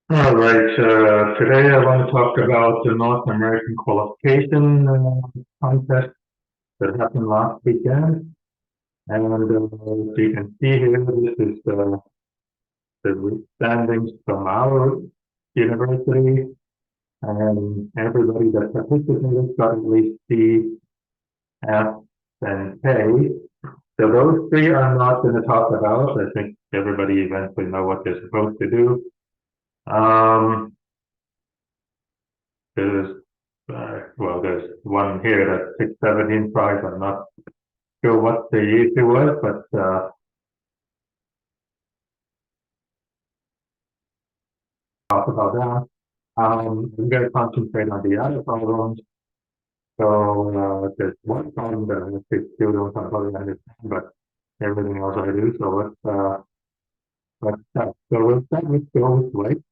All right, today I want to talk about the North American qualification contest that happened last weekend. And as you can see here, this is the standings from our university, and everybody that participated got at least C, F, and K. So those three I'm not going to talk about. I think everybody eventually know what they're supposed to do. Um, there's there's one here that's 617 price. I'm not sure what the issue was, but talk about that. I'm going to concentrate on the other problems. So there's one problem that I still don't completely understand, but everything else I do. So let's start. So we'll start with those weight.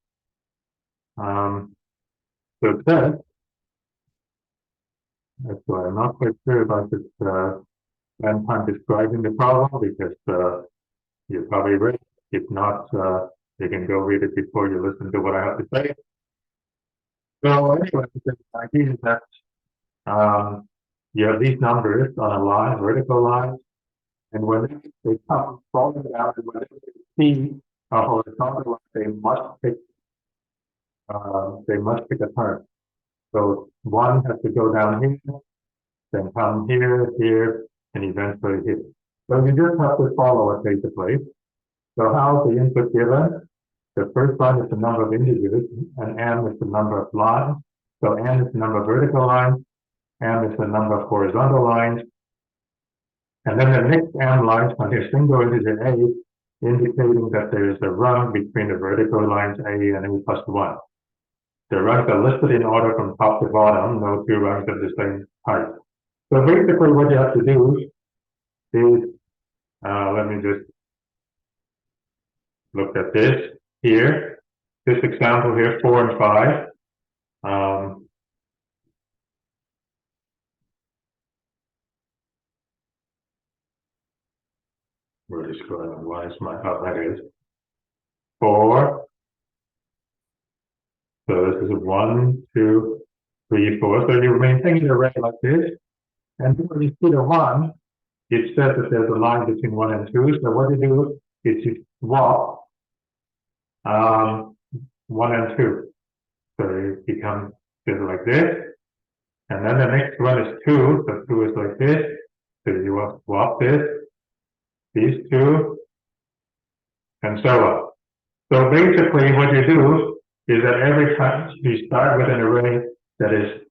So it says, so I'm not quite sure about this when I'm describing the problem because you probably read. If not, you can go read it before you listen to what I have to say. So anyway, the idea is that you have these numbers on a line, vertical line, and when they come falling down, and when they see a horizontal line, they must pick a turn. So one has to go down here, then come here, here, and eventually here. So you just have to follow it basically. So how's the input given? The first one is the number of integers, and n is the number of lines. So n is the number of vertical lines, m is the number of horizontal lines. And then the next m lines on here, single integer a, indicating that there is a rung between the vertical lines a and a plus 1. The rungs are listed in order from top to bottom, no two rungs of the same height. So basically what you have to do is, let me just look at this here. This example here, 4 and 5. Where is going? Why is my, oh, that is 4. So this is 1, 2, 3, 4. So you maintain the array like this. And when you see the 1, it says that there's a line between 1 and 2. So what you do is you swap 1 and 2. So it becomes just like this. And then the next one is 2. So 2 is like this. So you swap this, these two, and so on. So basically what you do is that every time you start with an array that is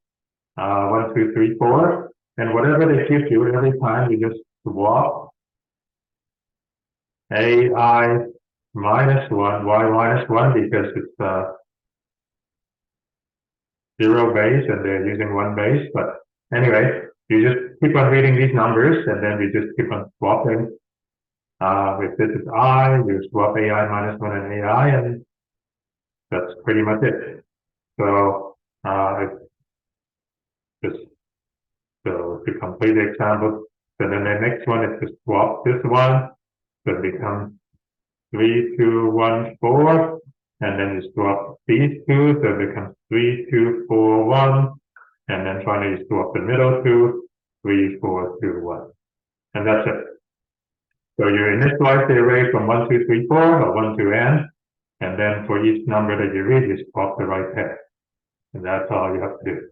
1, 2, 3, 4, and whatever they give you, every time you just swap ai minus 1, y minus 1, because it's 0 base and they're using 1 base. But anyway, you just keep on reading these numbers and then we just keep on swapping. If this is I, you swap ai minus 1 and ai, and that's pretty much it. So just so to complete the example, so then the next one is to swap this one, so it becomes 3, 2, 1, 4, and then you swap these two, so it becomes 3, 2, 4, 1, and then finally you swap the middle two, 3, 4, 2, 1, and that's it. So you initialize the array from 1, 2, 3, 4, or 1 to n, and then for each number that you read, you swap the right head, and that's all you have to do.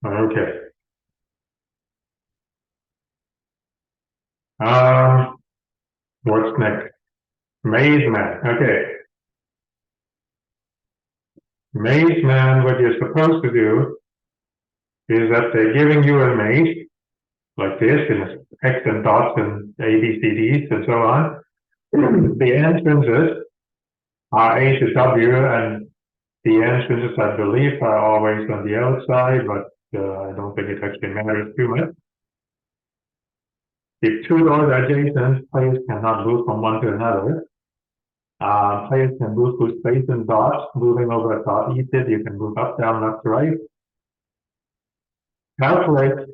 Okay. What's next? Maze man. Okay. Maze man, what you're supposed to do is that they're giving you a maze like this, and X and dots and A, B, C, Ds and so on. The entrances are A to W, and the entrances, I believe, are always on the outside, but I don't think it actually matters too much. If two doors are adjacent, players cannot move from one to another. Players can move through space and dots, moving over a dot each. You can move up, down, left, right. calculate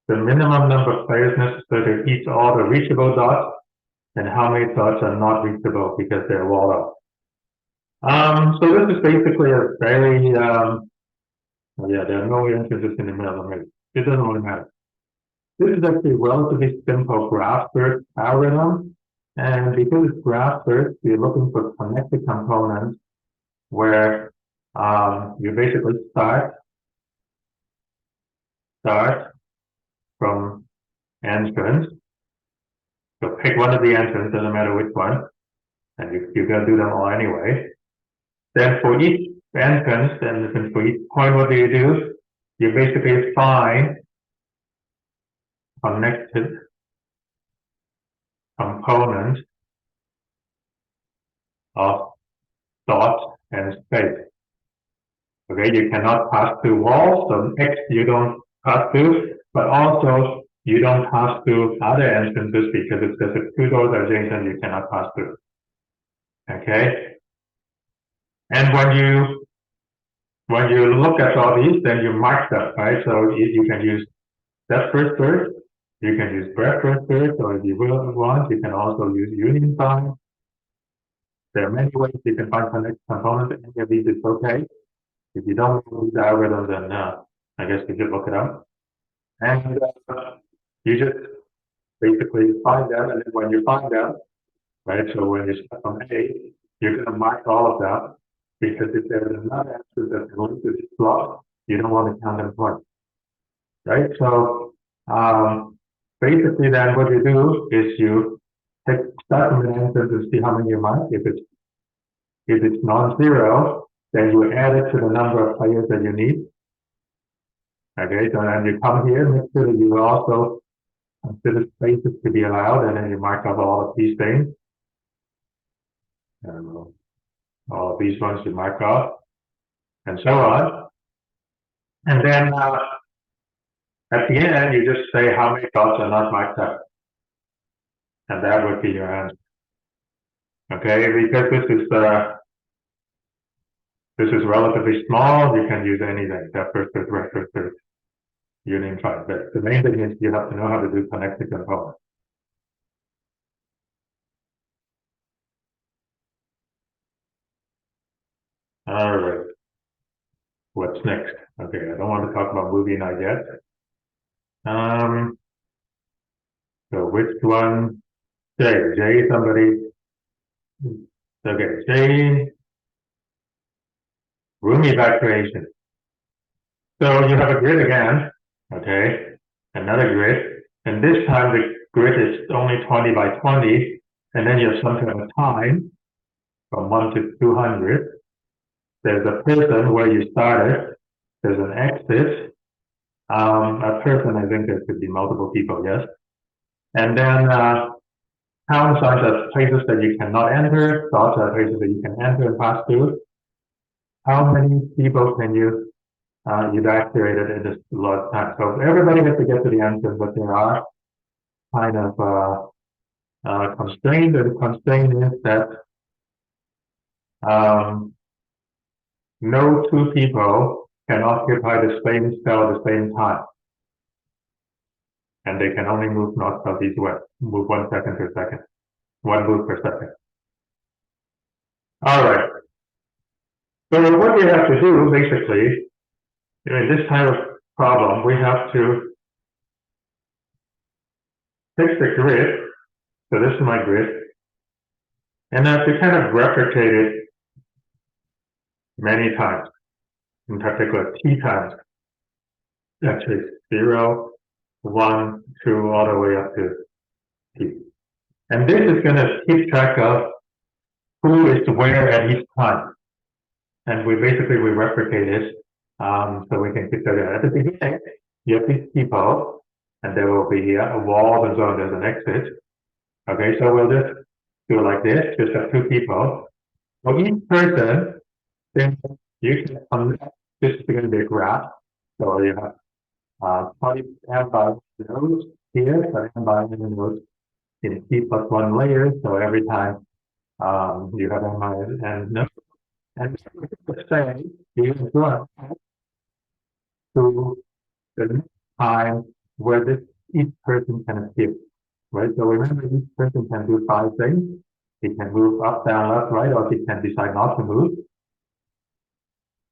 the minimum number of players necessary to each all the reachable dots and how many dots are not reachable because they're walled off. So this is basically a very, yeah, there are no entrances in the middle of it. It doesn't really matter. This is actually a relatively simple graph search algorithm. And because it's graph search, you're looking for connected components where you basically start from entrance. So pick one of the entrance, doesn't matter which one, and you're gonna do them all anyway. Then for each entrance, and for each point, what do? You basically find connected component of dot and space. Okay, you cannot pass through walls, so X you don't pass through, but also you don't pass through other entrances because it's just if two doors are adjacent, you cannot pass through. Okay, and when you look at all these, then you mark them, right? So you can use depth first search, you can use breadth first search, or if you want, you can also use union find. There are many ways you can find connected components. Any of these is okay. If you don't know these algorithms, then I guess you should look it up. And you just basically find them, and then when you find them, right? So when you start from A, you're going to mark all of them because if there's another answer that's going to this block, you don't want to count them twice, right? So basically, then what you do is you start from the answer to see how many you mark. If it's non-zero, then you add it to the number of players that you need. Okay, so then you come here, make sure that you also consider spaces to be allowed, and then you mark up all of these things. All of these ones you mark off, and so on. And then at the end, you just say how many dots are not marked up. And that would be your answer. Okay, because this is relatively small, you can use anything, depth first search, breadth first search, union find. But the main thing is you have to know how to do connected components. All right. What's next? Okay, I don't want to talk about movie night yet. So which one? J, somebody. Okay, J, room evacuation. So you have a grid again, okay, another grid, and this time the grid is only 20 by 20, and then you have some kind of a time from 1 to 200. There's a person where you started, there's an exit, a person, I think there could be multiple people, yes, and then pound signs are places that you cannot enter, dots are places that you can enter and pass through. How many people can you evacuated in this lot time? So everybody has to get to the answer, but there are kind of constraints. The constraint is that no two people can occupy the same cell at the same time. And they can only move north, south, east, west, move 1 second per second, 1 move per second. All right. So what we have to do, basically, in this kind of problem, we have to fix the grid. So this is my grid. And I have to kind of replicate it many times, in particular t times. Actually, 0, 1, 2, all the way up to t. And this is going to keep track of who is where at each time. And we replicate it so we can keep track of it. At the beginning, you have these people, and there will be a wall and so on, there's an exit. Okay, so we'll just do it like this, just have 2 people. For each person, then you can connect, this is going to be a graph. So you have 20 and by nodes here, so and by nodes in T plus 1 layers. So every time you have n minus n nodes. And say you can draw to the next time where each person can appear, right? So remember, each person can do 5 things. He can move up, down, left, right, or he can decide not to move.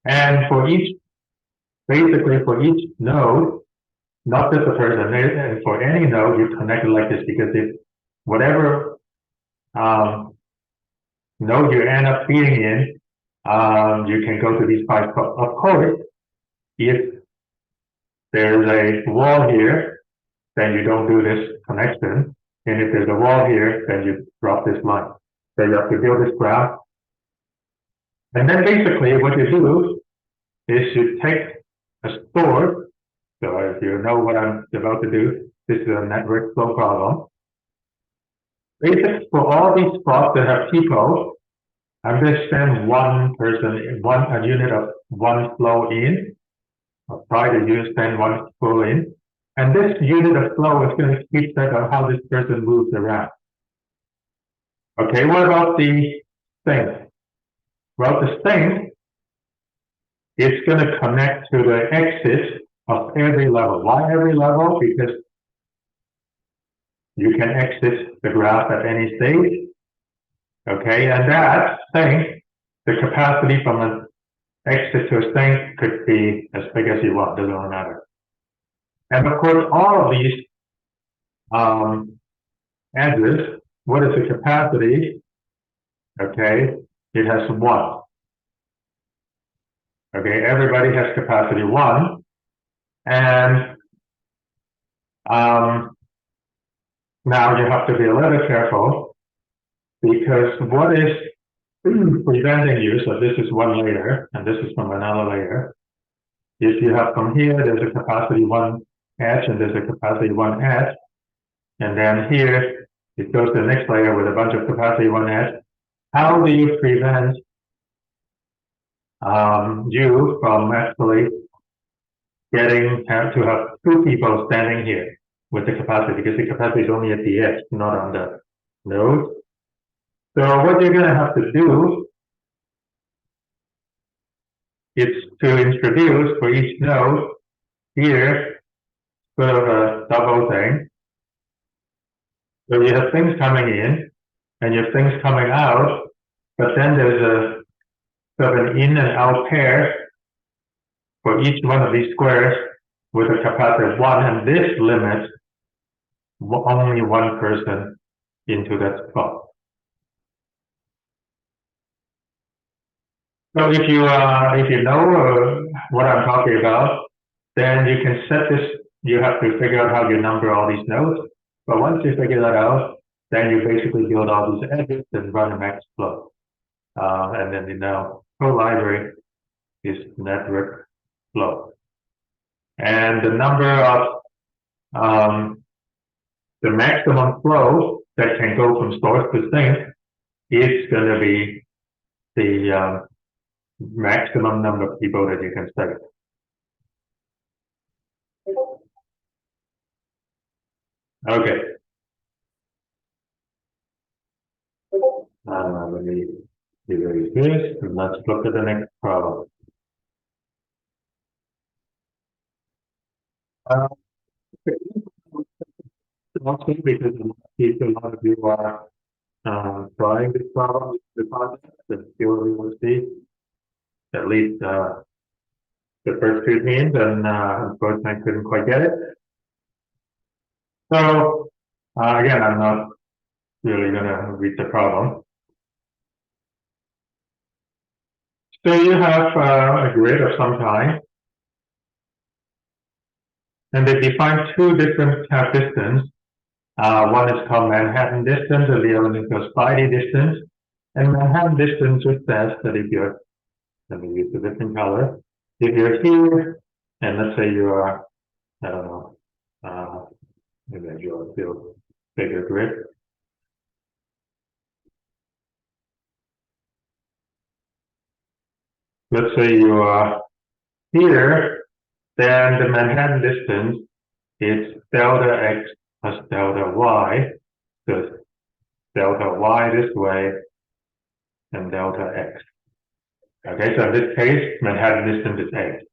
And basically for each node, not just a person, and for any node, you connect it like this, because if whatever node you end up feeding in, you can go to these 5. Of course, if there's a wall here, then you don't do this connection. And if there's a wall here, then you drop this line. So you have to build this graph. And then basically what you do is you take a store. So if you know what I'm about to do, this is a network flow problem. Basically, for all these spots that have people, I'm going to send one person, a unit of one flow in. I'll try to send one flow in. And this unit of flow is going to keep track of how this person moves around. Okay, what about the thing? Well, the thing is going to connect to the exit of every level. Why every level? Because you can exit the graph at any stage. Okay, and that thing, the capacity from an exit to a thing could be as big as you want, doesn't really matter. And of course, all of these edges, what is the capacity? Okay, it has 1. Okay, everybody has capacity 1. And now you have to be a little bit careful, because what is preventing you, so this is one layer, and this is from another layer. If you have from here, there's a capacity 1 edge, and there's a capacity 1 edge. And then here, it goes to the next layer with a bunch of capacity 1 edge. How do you prevent you from actually to have 2 people standing here with the capacity, because the capacity is only at the edge, not on the node. So what you're going to have to do is to introduce for each node here sort of a double thing. So you have things coming in and you have things coming out, but then there's a sort of an in and out pair for each one of these squares with a capacity of 1, and this limits only one person into that spot. So if you know what I'm talking about, then you can set this. You have to figure out how you number all these nodes. But once you figure that out, then you basically build all these edges and run a max flow. And then you know, whole library is network flow. And the number of the maximum flow that can go from source to sink is going to be the maximum number of people that you can study. Okay. Let me erase this and let's look at the next problem. Also, because a lot of you are trying this problem, the concept that still we will see at least the first 2 teams, and unfortunately I couldn't quite get it. So again, I'm not really going to read the problem. So you have a grid of some kind, and they define 2 different half distance. One is called Manhattan distance, and the other is called Spidey distance. And Manhattan distance just says that if you're, let me use a different color. If you're here, and let's say you are, I don't know, maybe I draw a still bigger grid. Let's say you are here, then the Manhattan distance is delta x plus delta y. So delta y this way and delta x. Okay, so in this case, Manhattan distance is 8.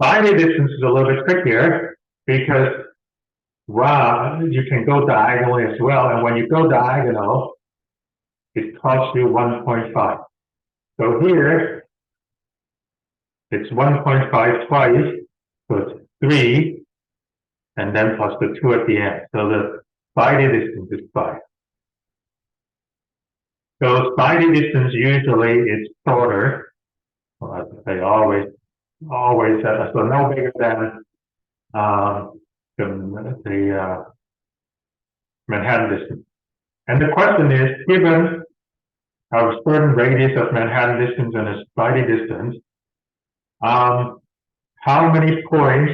Spider distance is a little bit trickier because, wow, you can go diagonally as well. And when you go diagonal, it costs you 1.5. So here, it's 1.5 twice, so it's 3, and then plus the 2 at the end. So the Spidey distance is 5. So Spidey distance usually is shorter. Well, they always, so no bigger than the Manhattan distance. And the question is, given a certain radius of Manhattan distance and a Spidey distance, how many points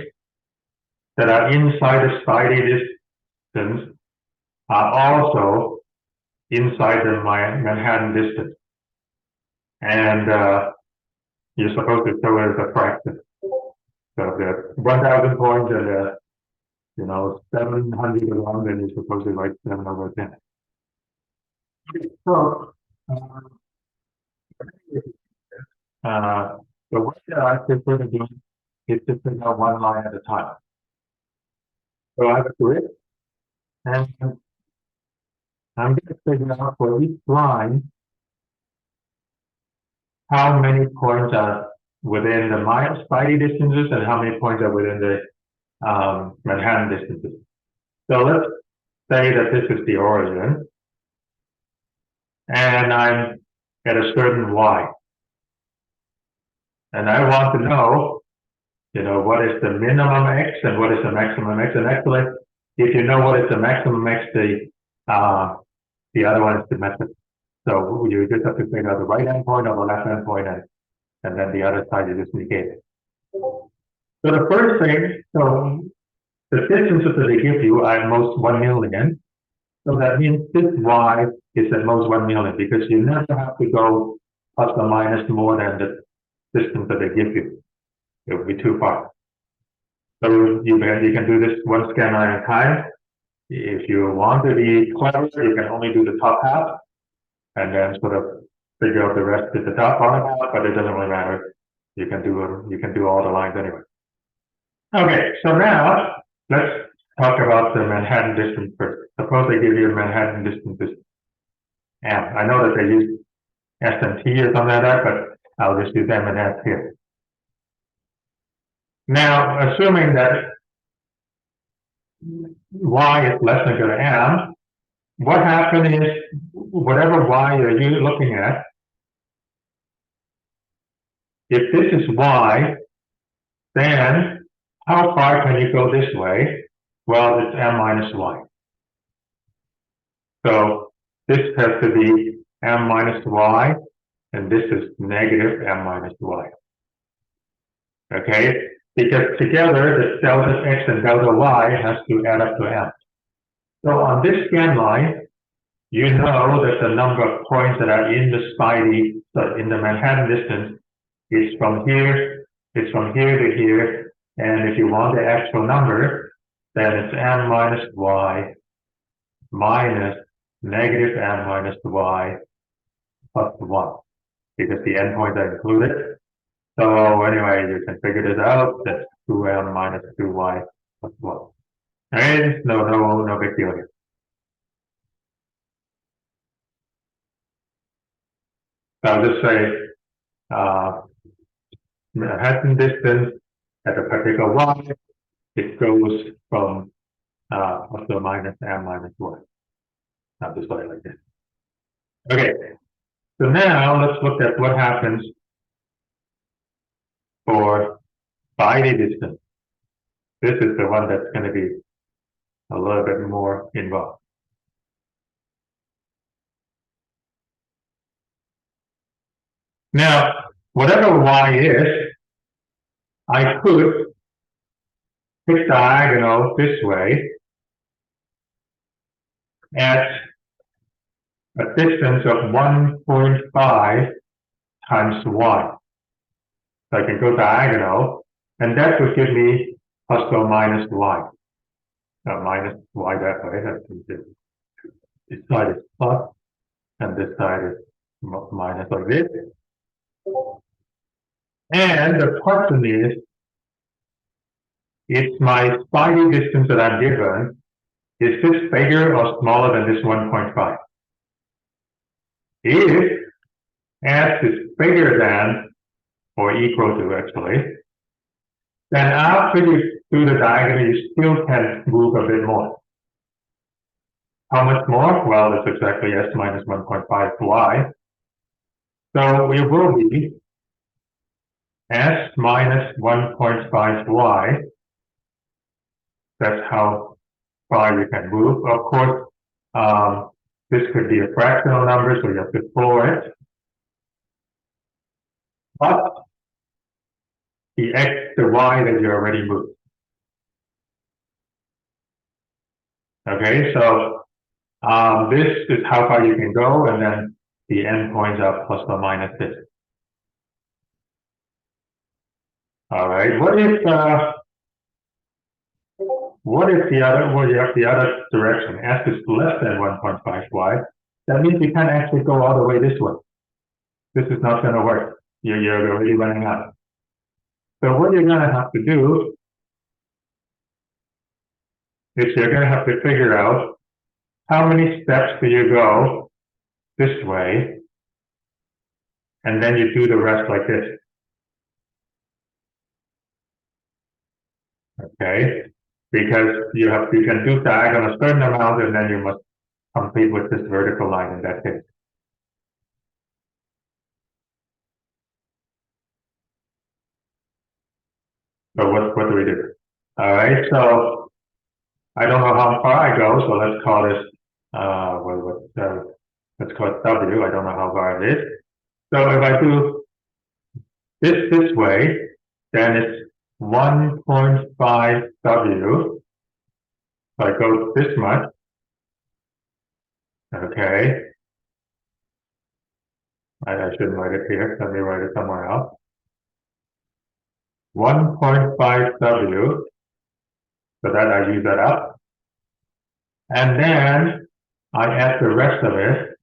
that are inside the Spidey distance are also inside the Manhattan distance? And you're supposed to show it as a fraction. So the 1,000 points and the 700 around, then you're supposed to write 7 over 10. So the way that I prefer to do it is to figure out one line at a time. So I have a grid, and I'm going to figure out for each line how many points are within the Spidey distances and how many points are within the Manhattan distances. So let's say that this is the origin, and I'm at a certain y. And I want to know, what is the minimum x and what is the maximum x. And actually, if you know what is the maximum x, the other one is the method. So you just have to figure out the right-hand point or the left-hand point, and then the other side you just negate it. So the first thing, the distances that they give you are at most 1 million. So that means this y is at most 1 million because you never have to go plus or minus more than the distance that they give you. It would be too far. So you can do this one scan at a time. If you want to be clever, you can only do the top half and then sort of figure out the rest of the top bottom half, but it doesn't really matter. You can do all the lines anyway. Okay, so now let's talk about the Manhattan distance first. Suppose they give you a Manhattan distance M. I know that they use S and T or something like that, but I'll just use M and S here. Now, assuming that y is less than equal to M, what happens is whatever y you're looking at, if this is y, then how far can you go this way? Well, it's M minus y. So this has to be M minus y, and this is negative M minus y. Okay? Because together, the delta x and delta y has to add up to M. So on this scan line, you know that the number of points that are in the Spidey, so in the Manhattan distance, is from here to here. And if you want the actual number, then it's M minus y minus negative M minus y plus 1, because the endpoints are included. So anyway, you can figure this out. That's 2m minus 2y plus 1. And no big deal here. So I'll just say Manhattan distance at a particular y, it goes from plus or minus m minus 1. I'll just write it like this. Okay, so now let's look at what happens for Spidey distance. This is the one that's going to be a little bit more involved. Now, whatever y is, I could pick diagonal this way at a distance of 1.5 times y. So I can go diagonal, and that would give me plus or minus y. Minus y that way. This side is plus, and this side is minus like this. And the question is, Is my spidey distance that I'm given, is this bigger or smaller than this 1.5? If S is bigger than or equal to actually, then after you do the diagonal, you still can move a bit more. How much more? Well, it's exactly S minus 1.5y. So it will be S minus 1.5y. That's how far you can move. Of course, this could be a fractional number, so you have to floor it. But the x, the y that you already moved. Okay, so this is how far you can go, and then the endpoints are plus or minus this. All right. What if you have the other direction? S is less than 1.5y. That means you can't actually go all the way this way. This is not going to work. You're already running out. So what you're going to have to do is you're going to have to figure out how many steps do you go this way, and then you do the rest like this. Okay, because you can do diagonal a certain amount, and then you must complete with this vertical line in that case. So what do we do? All right, so I don't know how far I go, so let's call this let's call it W. I don't know how far it is. So if I do this way, then it's 1.5 W. So I go this much. Okay. I shouldn't write it here. Let me write it somewhere else. 1.5 W. So that I use that up. And then I add the rest of it.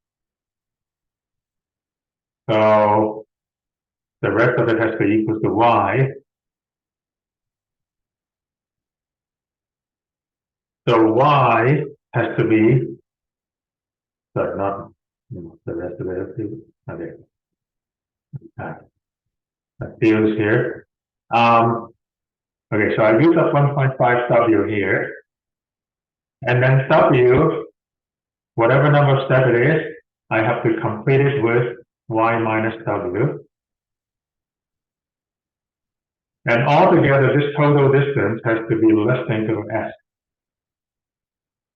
So the rest of it has to equal to Y. So Y has to be, sorry, not the rest of it. Okay. That feels here. Okay, so I use up 1.5 W here. And then W, whatever number of step it is, I have to complete it with Y minus W. And altogether, this total distance has to be less than equal to S.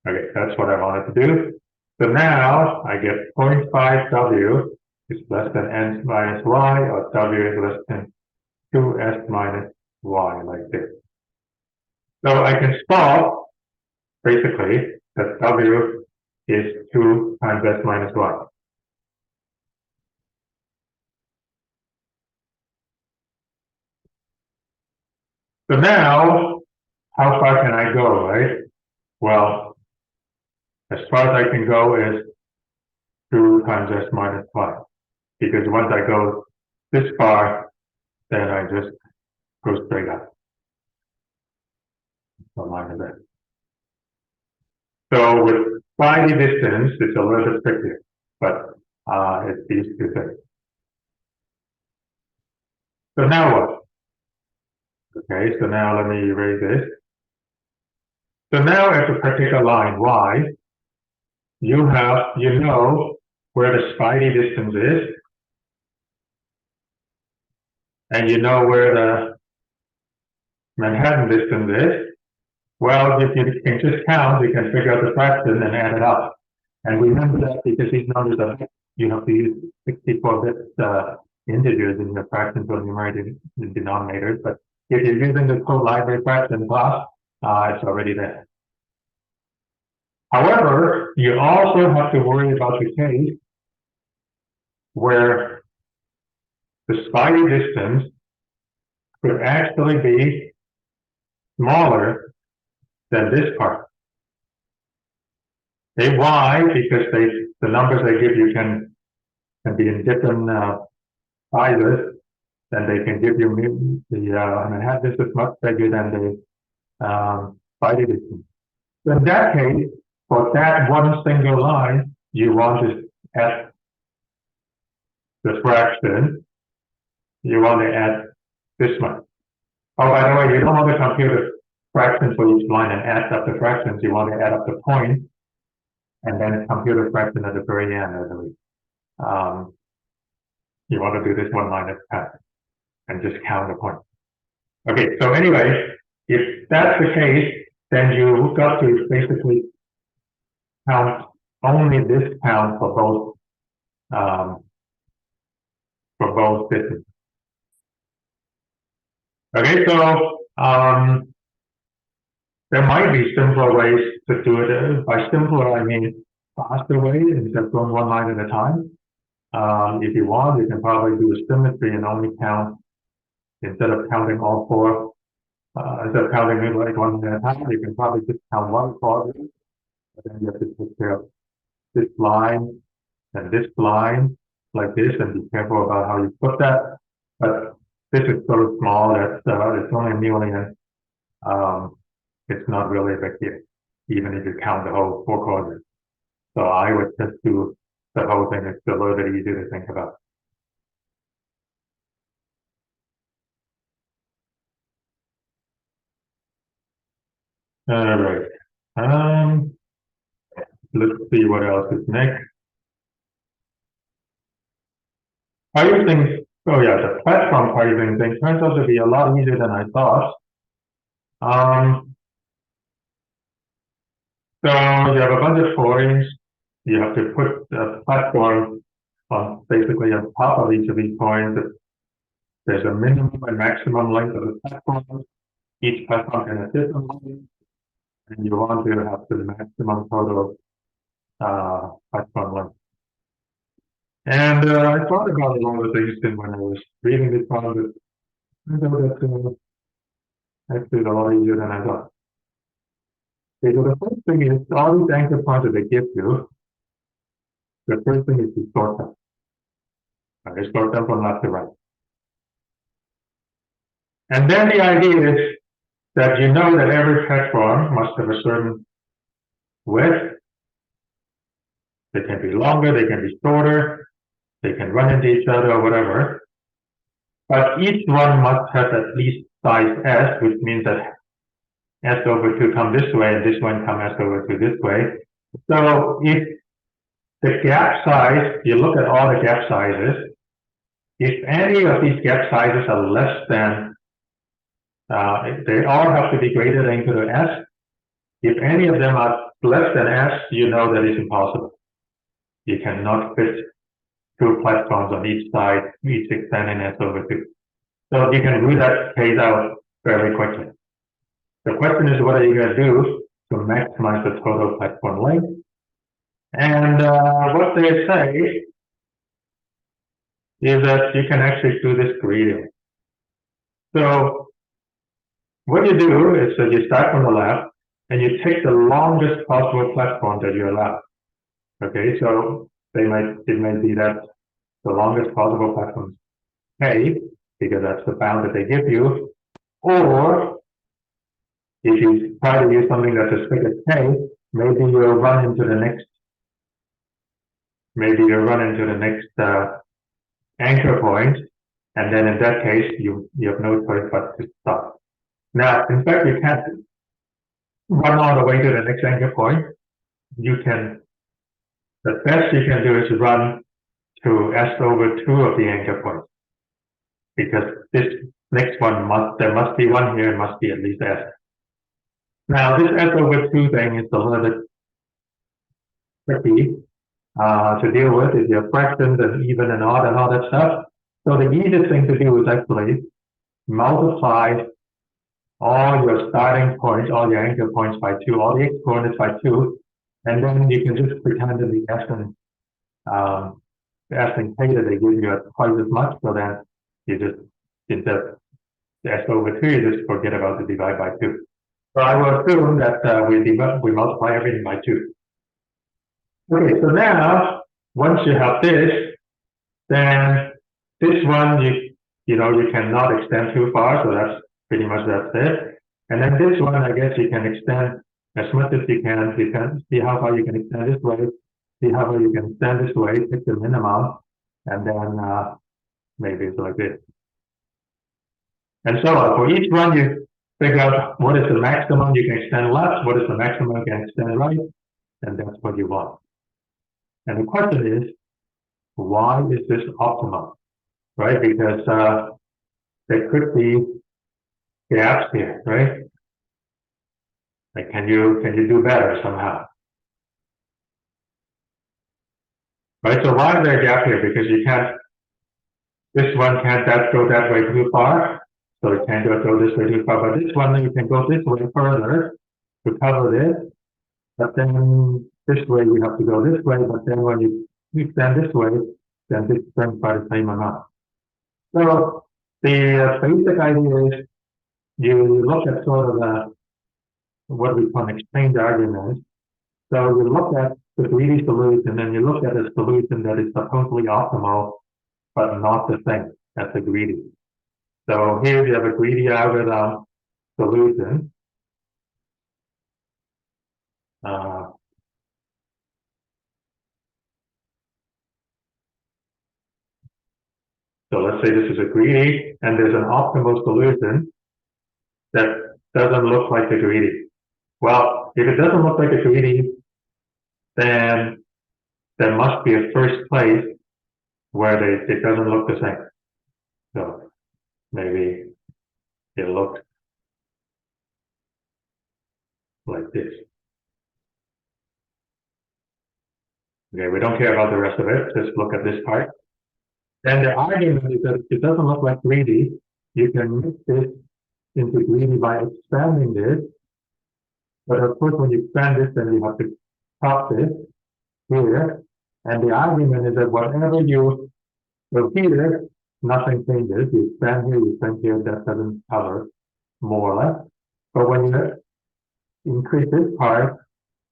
Okay, that's what I wanted to do. So now I get 0.5 W is less than N minus Y, or W is less than 2S minus Y, like this. So I can solve, basically, that W is 2 times S minus Y. So now, how far can I go, right? Well, as far as I can go is 2 times S minus Y. Because once I go this far, then I just go straight up. So minus that. So with spidey distance, it's a little bit trickier, but it's these two things. So now what? Okay, so now let me erase this. So now at the particular line Y, you know where the spidey distance is, and you know where the Manhattan distance is. Well, if you can just count, you can figure out the fraction and add it up. And remember that because these numbers are, you have to use 64-bit integers in your fractions or numerator denominators. But if you're using the code library fraction class, it's already there. However, you also have to worry about the case where the spidey distance could actually be smaller than this part. Okay, why? Because the numbers they give you can be in different sizes, and they can give you the Manhattan distance much bigger than by the distance. So in that case, for that one single line, you want to add the fraction. You want to add this one. Oh, by the way, you don't want to compute the fraction for each line and add up the fractions. You want to add up the points and then compute the fraction at the very end, I believe. You want to do this one minus 10 and just count the points. Okay, so anyway, if that's the case, then you got to basically count only this count for both distances. Okay, so there might be simpler ways to do it. By simpler, I mean faster way instead of going one line at a time. If you want, you can probably do a symmetry and only count, instead of counting all four, instead of counting it like one at a time, you can probably just count one quadrant. But then you have to take care of this line and this line like this, and be careful about how you put that. But this is so small that it's only a million. It's not really a big deal, even if you count the whole four quadrants. So I would just do the whole thing. It's a little bit easier to think about. All right. Let's see what else is next. Pricing. Oh yeah, the platform pricing thing turns out to be a lot easier than I thought. So you have a bunch of coins. You have to put the platform on basically on top of each of these coins. There's a minimum and maximum length of the platform. Each platform can have different length, and you want to have the maximum total platform length. And I thought about a lot of things when I was reading this part, but I know that actually it's a lot easier than I thought. Okay, so the first thing is all these anchor points that they give you. The first thing is to sort them. Okay, sort them from left to right. And then the idea is that you know that every platform must have a certain width. They can be longer, they can be shorter, they can run into each other or whatever. But each one must have at least size S, which means that S over 2 come this way and this one come S over 2 this way. So if the gap size, you look at all the gap sizes, if any of these gap sizes are less than, they all have to be greater than equal to S. If any of them are less than S, you know that it's impossible. You cannot fit two platforms on each side, each extending S over 2. So you can rule that case out very quickly. The question is, what are you going to do to maximize the total platform length? And what they say is that you can actually do this greedily. So what you do is that you start from the left and you take the longest possible platform that you allow. Okay, so it may be that the longest possible platform is K, because that's the bound that they give you, or if you try to use something that's as big as K, maybe you'll run into the next anchor point, and then in that case you have no choice but to stop. Now, in fact, you can't run all the way to the next anchor point. The best you can do is run to S over 2 of the anchor point, because this next one there must be one here, it must be at least S. Now, this S over 2 thing is a little bit tricky to deal with. If you have fractions and even and odd and all that stuff. So the easiest thing to do is actually multiply all your starting points, all your anchor points by 2, all the x coordinates by 2, and then you can just pretend that the S and K that they give you are twice as much, so then you just, instead of the S over 2, you just forget about the divide by 2. So I will assume that we multiply everything by 2. Okay, so now, once you have this, then this one, you cannot extend too far, so that's pretty much it. And then this one, I guess you can extend as much as you can. You can see how far you can extend this way, see how far you can extend this way, pick the minimum, and then maybe it's like this. And so on. For each one, you figure out what is the maximum you can extend left, what is the maximum you can extend right, and that's what you want. And the question is, why is this optimal? Right? Because there could be gaps here, right? Like, can you do better somehow? Right? So why is there a gap here? Because you can't, this one can't go that way too far, so it can't go this way too far. But this one, you can go this way further to cover this. But then this way we have to go this way. But then when you extend this way, then this extends by the same amount. So the basic idea is you look at sort of what we call an exchange argument. So you look at the greedy solution and you look at a solution that is supposedly optimal, but not the same as the greedy. So here you have a greedy algorithm solution. So let's say this is a greedy and there's an optimal solution that doesn't look like the greedy. Well, if it doesn't look like a greedy, then there must be a first place where it doesn't look the same. So maybe it looks like this. Okay, we don't care about the rest of it. Just look at this part. And the argument is that it doesn't look like greedy. You can mix this into greedy by expanding this. But of course, when you expand this, then you have to top this here. And the argument is that whatever you go here, nothing changes. You expand here, that doesn't cover, more or less. But when you increase this part,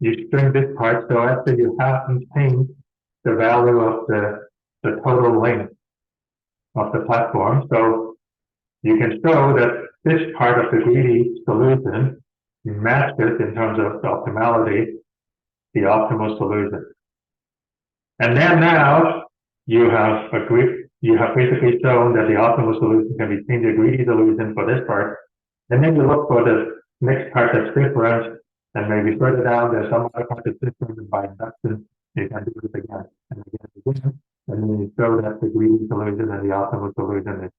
you string this part, so after you haven't changed the value of the total length of the platform. So you can show that this part of the greedy solution matches in terms of the optimality, the optimal solution. And then now you have basically shown that the optimal solution can be changed to greedy solution for this part. And then you look for the next part that's different, and maybe further down there's some other part that's different, and by induction you can do this again and again. And then you show that the greedy solution and the optimal solution is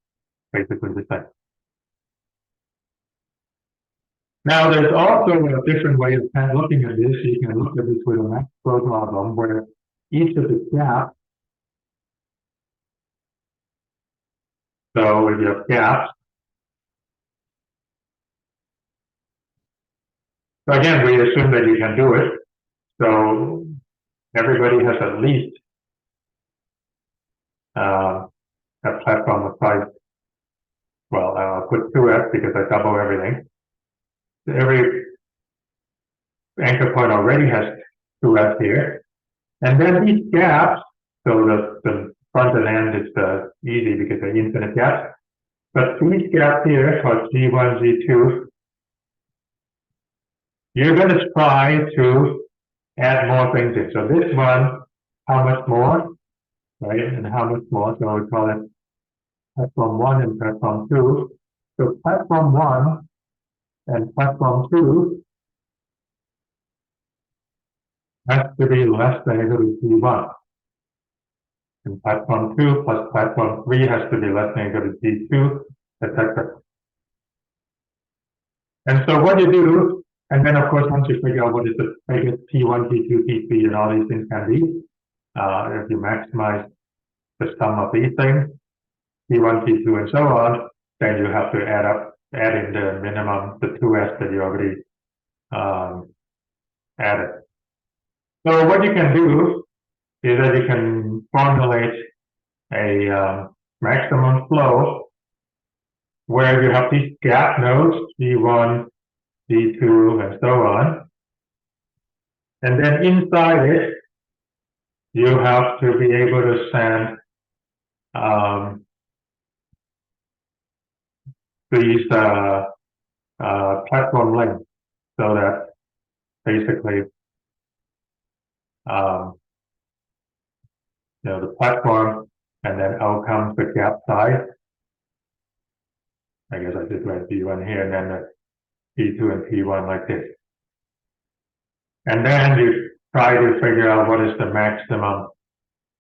basically the same. Now, there's also a different way of looking at this. You can look at this with a max flow problem where each of the gaps, so if you have gaps, so again, we assume that you can do it. So everybody has at least a platform of size. Well, I'll put 2x because I double everything. Every anchor point already has 2x here. And then these gaps, so the front and end is easy because they're infinite gaps. But these gaps here, called G1, G2, you're going to try to add more things in. So this one, how much more, right? And how much more? So we call it platform 1 and platform 2. So platform 1 and platform 2 has to be less than equal to G1. And platform 2 plus platform 3 has to be less than equal to G2, etc. And so what you do, and then of course once you figure out what is the biggest P1, P2, P3 and all these things can be, if you maximize the sum of these things, P1, P2 and so on, then you have to add in the minimum, the 2s that you already added. So what you can do is that you can formulate a maximum flow where you have these gap nodes, G1, G2, and so on. And then inside it, you have to be able to send these platform length, so that basically, the platform, and then out comes the gap size. I guess I just write P1 here, and then the P2 and P1 like this. And then you try to figure out what is the maximum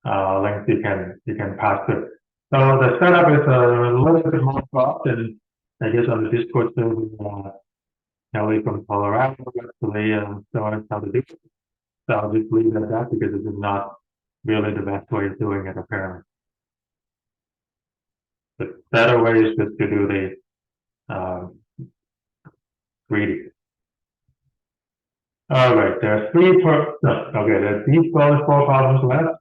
length you can pass through. So the setup is a little bit more soft, and I guess on the Discord server, Kelly from Colorado actually showing us how to do it. So I'll just leave it at that because this is not really the best way of doing it apparently. The better way is just to do the 3D. All right, there are these four problems left.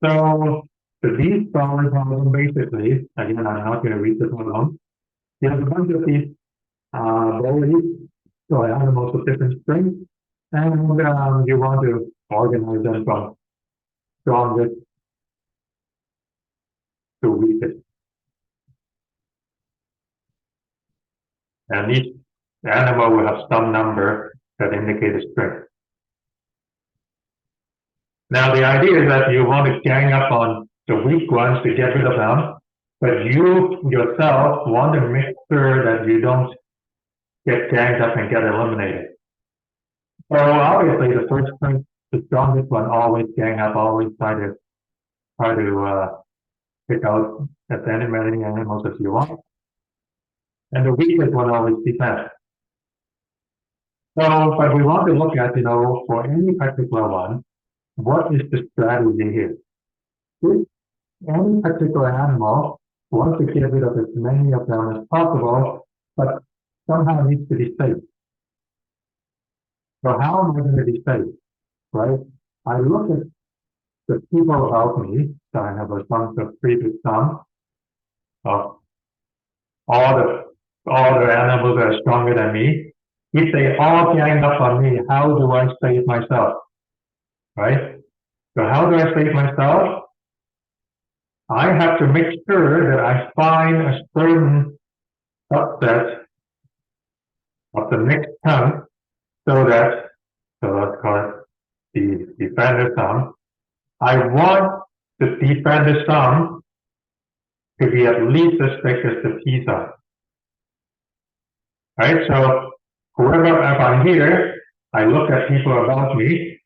So these problems basically, again, I'm not going to read this one alone. You have a bunch of these bodies, so animals of different strengths, and you want to organize them from strongest to weakest. And each animal will have some number that indicates strength. Now the idea is that you want to gang up on the weak ones to get rid of them, but you yourself want to make sure that you don't get ganged up and get eliminated. So obviously the first one, the strongest one, always gang up, always try to pick out as many animals as you want. And the weakest one always defend. So, but we want to look at, for any particular one, what is the strategy here? If any particular animal wants to get rid of as many of them as possible, but somehow needs to be safe. So how am I going to be safe, right? I look at the people about me, so I have a bunch of previous sum of all the animals that are stronger than me. If they all gang up on me, how do I save myself? Right? So how do I save myself? I have to make sure that I find a certain subset of the mixed chunk so let's call it the defender sum. I want the defender sum to be at least as big as the P sum. Right? So whoever, if I'm here, I look at people about me,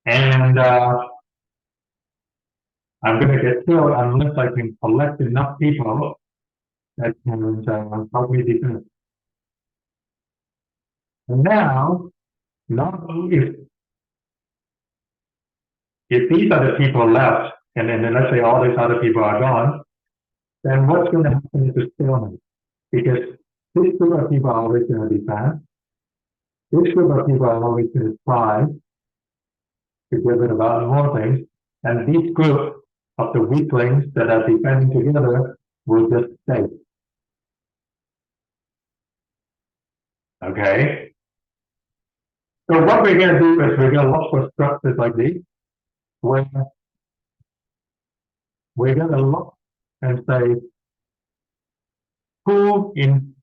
and I'm going to get killed unless I can collect enough people that can help me defend. And now, not if these are the people left, and then let's say all these other people are gone, then what's going to happen is a stalemate. Because this group of people are always going to defend. This group of people are always going to try to give it about more things. And these group of the weaklings that are defending together will just stay. Okay? So what we're going to do is we're going to look for structures like these, where we're going to look and say, can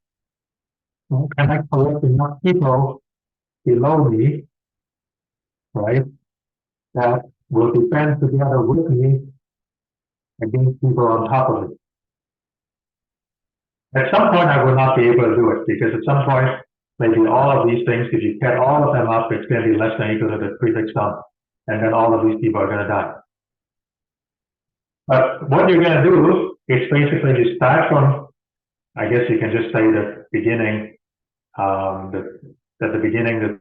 I collect enough people below me, right, that will defend together with me against people on top of it. At some point, I will not be able to do it because at some point, maybe all of these things, if you get all of them up, it's going to be less than equal to the prefix sum, and then all of these people are going to die. But what you're going to do is basically you start from, I guess you can just say the beginning, at the beginning,